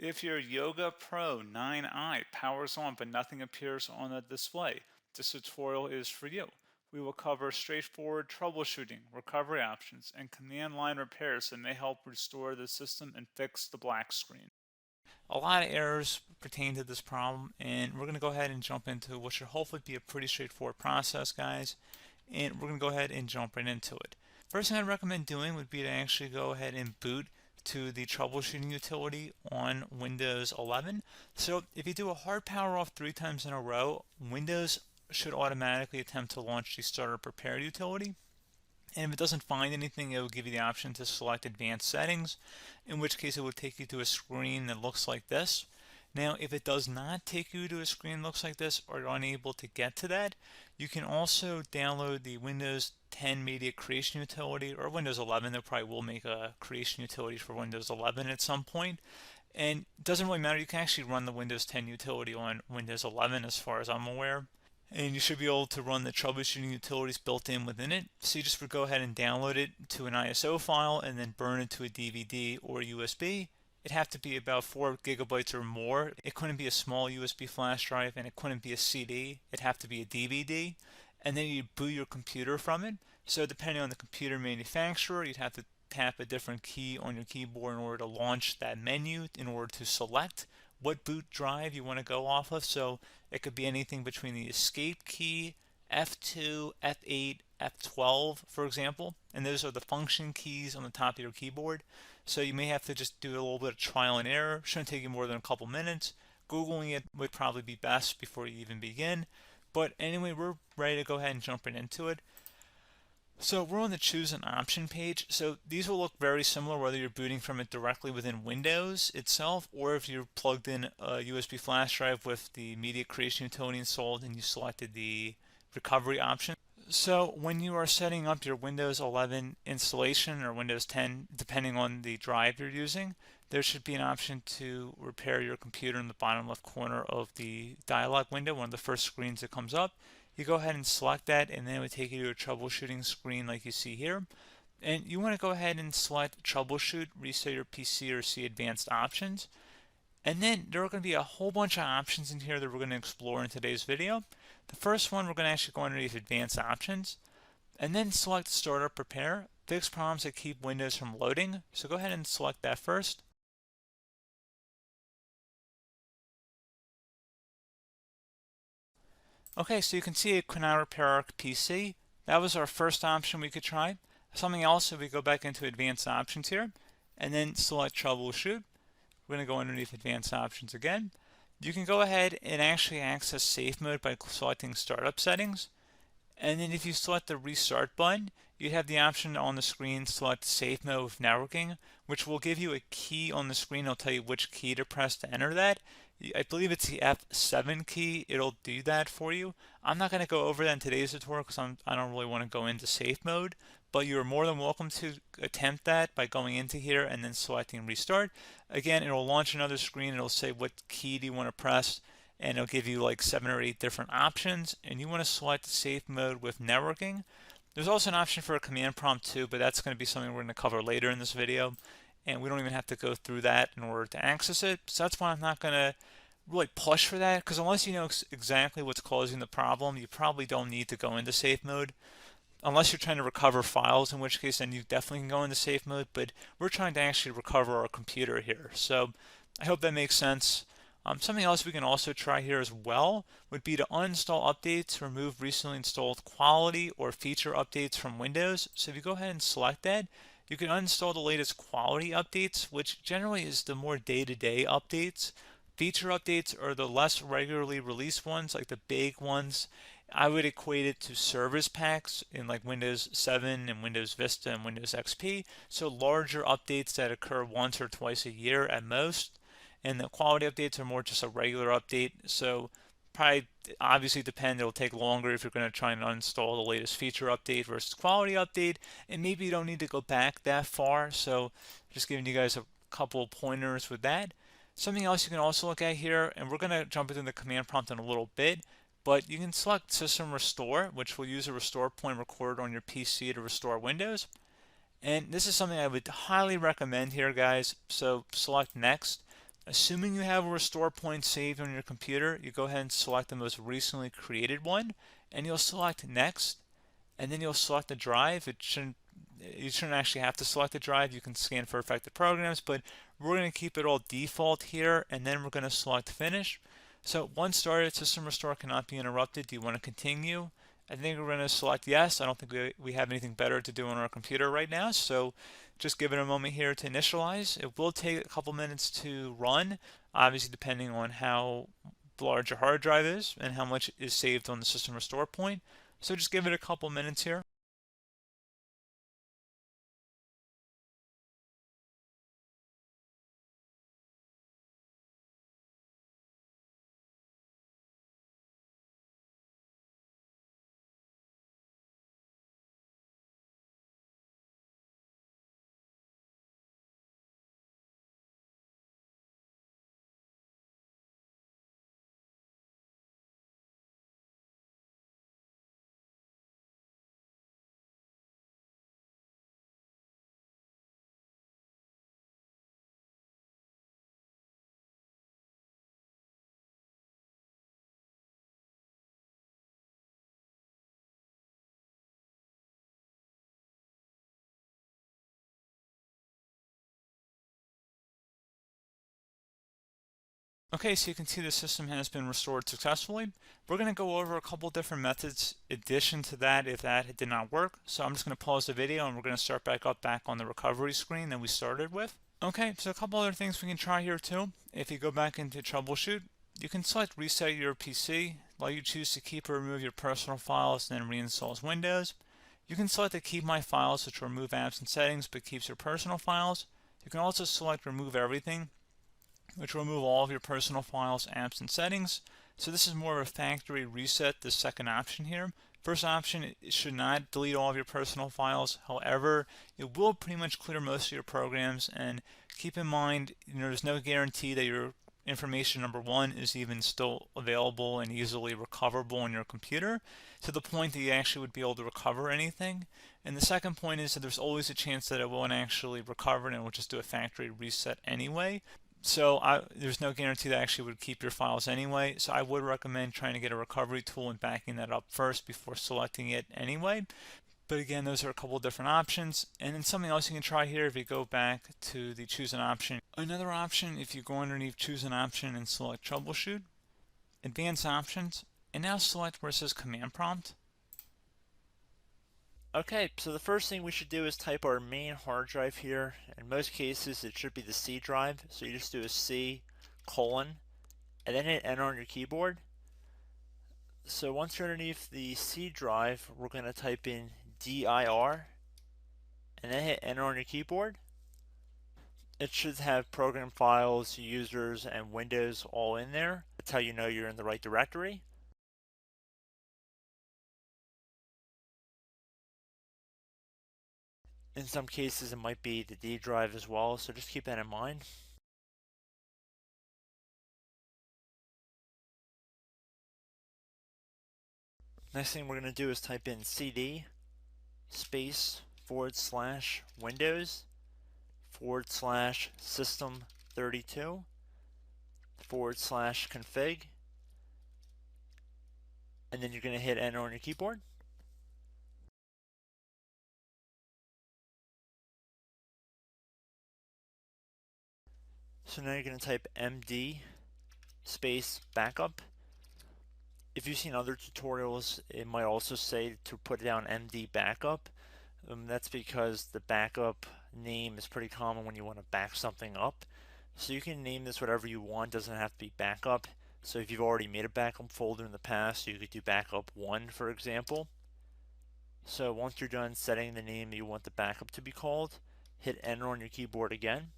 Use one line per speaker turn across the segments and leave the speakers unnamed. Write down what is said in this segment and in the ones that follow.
If your Yoga Pro 9i powers on but nothing appears on the display, this tutorial is for you. We will cover straightforward troubleshooting, recovery options, and command line repairs that may help restore the system and fix the black screen. A lot of errors pertain to this problem, and we're going to go ahead and jump into what should hopefully be a pretty straightforward process, guys. And we're going to go ahead and jump right into it. First thing I'd recommend doing would be to actually go ahead and boot to the troubleshooting utility on Windows 11. So if you do a hard power off 3 times in a row, Windows should automatically attempt to launch the startup prepared utility. And if it doesn't find anything, it will give you the option to select advanced settings, in which case it will take you to a screen that looks like this. Now, if it does not take you to a screen that looks like this, or you're unable to get to that, you can also download the Windows 10 Media Creation Utility, or Windows 11. They probably will make a creation utility for Windows 11 at some point. And it doesn't really matter, you can actually run the Windows 10 utility on Windows 11 as far as I'm aware. And you should be able to run the troubleshooting utilities built in within it. So you just would go ahead and download it to an ISO file and then burn it to a DVD or USB. It'd have to be about 4 gigabytes or more. It couldn't be a small USB flash drive, and it couldn't be a CD. It'd have to be a DVD. And then you'd boot your computer from it. So depending on the computer manufacturer, you'd have to tap a different key on your keyboard in order to launch that menu, in order to select what boot drive you want to go off of. So it could be anything between the escape key, F2, F8, F12, for example. And those are the function keys on the top of your keyboard. So you may have to just do a little bit of trial and error. Shouldn't take you more than a couple minutes. Googling it would probably be best before you even begin. But anyway, we're ready to go ahead and jump right into it. So we're on the choose an option page. So these will look very similar whether you're booting from it directly within Windows itself, or if you're plugged in a USB flash drive with the media creation utility installed and you selected the recovery option. So when you are setting up your Windows 11 installation or Windows 10, depending on the drive you're using, there should be an option to repair your computer in the bottom left corner of the dialog window, one of the first screens that comes up. You go ahead and select that, and then it would take you to a troubleshooting screen like you see here. And you want to go ahead and select troubleshoot, reset your PC, or see advanced options. And then there are going to be a whole bunch of options in here that we're going to explore in today's video. The first one, we're going to actually go underneath advanced options, and then select startup repair, fix problems that keep Windows from loading. So go ahead and select that first. Okay, so you can see it could not repair our PC. That was our first option we could try. Something else, if we go back into advanced options here, and then select troubleshoot, we're going to go underneath advanced options again. You can go ahead and actually access safe mode by selecting startup settings. And then if you select the restart button, you have the option on the screen, select safe mode with networking, which will give you a key on the screen. It'll tell you which key to press to enter that. I believe it's the F7 key. It'll do that for you. I'm not going to go over that in today's tutorial because I don't really want to go into safe mode, but you're more than welcome to attempt that by going into here and then selecting restart. Again, it'll launch another screen. It'll say what key do you want to press, and it'll give you like 7 or 8 different options, and you want to select safe mode with networking. There's also an option for a command prompt too, but that's going to be something we're going to cover later in this video, and we don't even have to go through that in order to access it. So that's why I'm not going to really push for that, because unless you know exactly what's causing the problem, you probably don't need to go into safe mode. Unless you're trying to recover files, in which case then you definitely can go into safe mode, but we're trying to actually recover our computer here. So I hope that makes sense. Something else we can also try here as well would be to uninstall updates, remove recently installed quality or feature updates from Windows. So if you go ahead and select that, you can uninstall the latest quality updates, which generally is the more day-to-day updates. Feature updates are the less regularly released ones, like the big ones. I would equate it to service packs in like Windows 7 and Windows Vista and Windows XP. So larger updates that occur once or twice a year at most. And the quality updates are more just a regular update. So probably obviously depend, it'll take longer if you're going to try and uninstall the latest feature update versus quality update. And maybe you don't need to go back that far. So just giving you guys a couple pointers with that. Something else you can also look at here, and we're going to jump into the command prompt in a little bit, but you can select System Restore, which will use a restore point recorded on your PC to restore Windows. And this is something I would highly recommend here, guys. So select Next. Assuming you have a restore point saved on your computer, you go ahead and select the most recently created one, and you'll select next, and then you'll select the drive. You shouldn't actually have to select the drive. You can scan for affected programs, but we're going to keep it all default here, and then we're going to select finish. So once started, system restore cannot be interrupted. Do you want to continue? I think we're going to select yes. I don't think we have anything better to do on our computer right now, so just give it a moment here to initialize. It will take a couple minutes to run, obviously depending on how large your hard drive is and how much is saved on the system restore point. So just give it a couple minutes here. Okay, so you can see the system has been restored successfully. We're going to go over a couple different methods in addition to that if that did not work. So I'm just going to pause the video and we're going to start back on the recovery screen that we started with. Okay, so a couple other things we can try here too. If you go back into troubleshoot, you can select reset your PC while you choose to keep or remove your personal files and then reinstalls Windows. You can select to keep my files, which will remove apps and settings but keeps your personal files. You can also select remove everything, which will remove all of your personal files, apps, and settings. So this is more of a factory reset, the second option here. First option, it should not delete all of your personal files. However, it will pretty much clear most of your programs. And keep in mind, there's no guarantee that your information, number one, is even still available and easily recoverable on your computer to the point that you actually would be able to recover anything. And the second point is that there's always a chance that it won't actually recover and it will just do a factory reset anyway. So there's no guarantee that actually would keep your files anyway. So I would recommend trying to get a recovery tool and backing that up first before selecting it anyway. But again, those are a couple different options. And then something else you can try here if you go back to the choose an option. Another option, if you go underneath choose an option and select troubleshoot, advanced options, and now select where it says command prompt.
Okay, so the first thing we should do is type our main hard drive here. In most cases, it should be the C drive. So you just do a C colon and then hit enter on your keyboard. So once you're underneath the C drive, we're going to type in dir and then hit enter on your keyboard. It should have program files, users, and Windows all in there. That's how you know you're in the right directory. In some cases, it might be the D drive as well, so just keep that in mind. Next thing we're going to do is type in cd space / Windows / system 32 / config, and then you're going to hit enter on your keyboard. So now you're going to type md space backup. If you've seen other tutorials, it might also say to put down md backup. That's because the backup name is pretty common when you want to back something up. So you can name this whatever you want, doesn't have to be backup. So if you've already made a backup folder in the past, you could do backup 1, for example. So once you're done setting the name you want the backup to be called, hit enter on your keyboard again.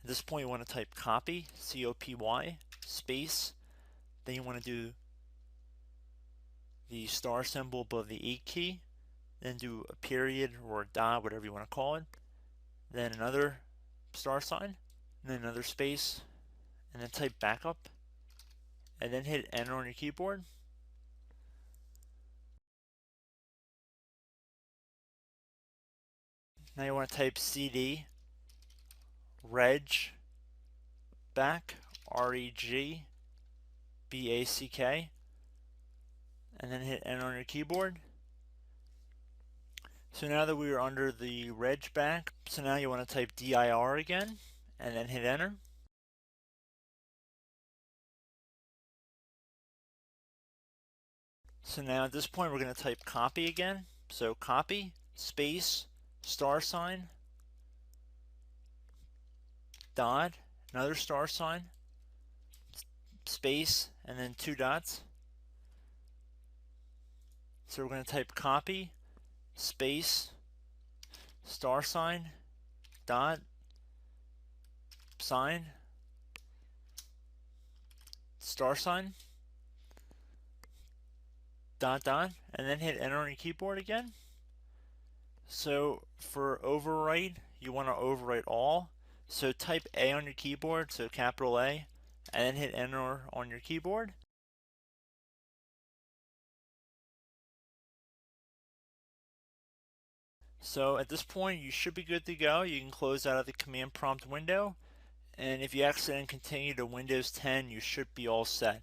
At this point you want to type copy, C-O-P-Y, space, then you want to do the star symbol above the 8 key, then do a period or a dot, whatever you want to call it, then another star sign, and then another space, and then type backup, and then hit enter on your keyboard. Now you want to type CD reg back, REGBACK, and then hit enter on your keyboard. So now that we are under the reg back, so now you want to type DIR again, and then hit enter. So now at this point we're going to type copy again. So copy, space, star sign, dot, another star sign, space, and then 2 dots. So we're going to type copy, space, star sign, dot, sign, star sign, dot, dot, and then hit enter on your keyboard again. So for overwrite, you want to overwrite all. So type A on your keyboard, so capital A, and then hit enter on your keyboard. So at this point you should be good to go. You can close out of the command prompt window, and if you accidentally continue to Windows 10 you should be all set.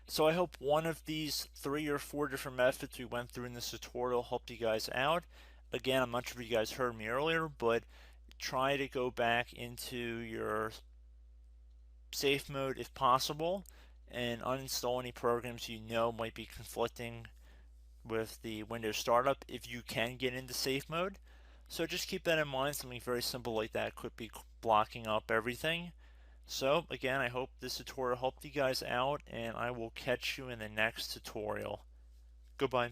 So I hope one of these 3 or 4 different methods we went through in this tutorial helped you guys out. Again, I'm not sure if you guys heard me earlier, but try to go back into your safe mode if possible and uninstall any programs you know might be conflicting with the Windows startup if you can get into safe mode. So just keep that in mind. Something very simple like that could be blocking up everything. So again, I hope this tutorial helped you guys out, and I will catch you in the next tutorial. Goodbye.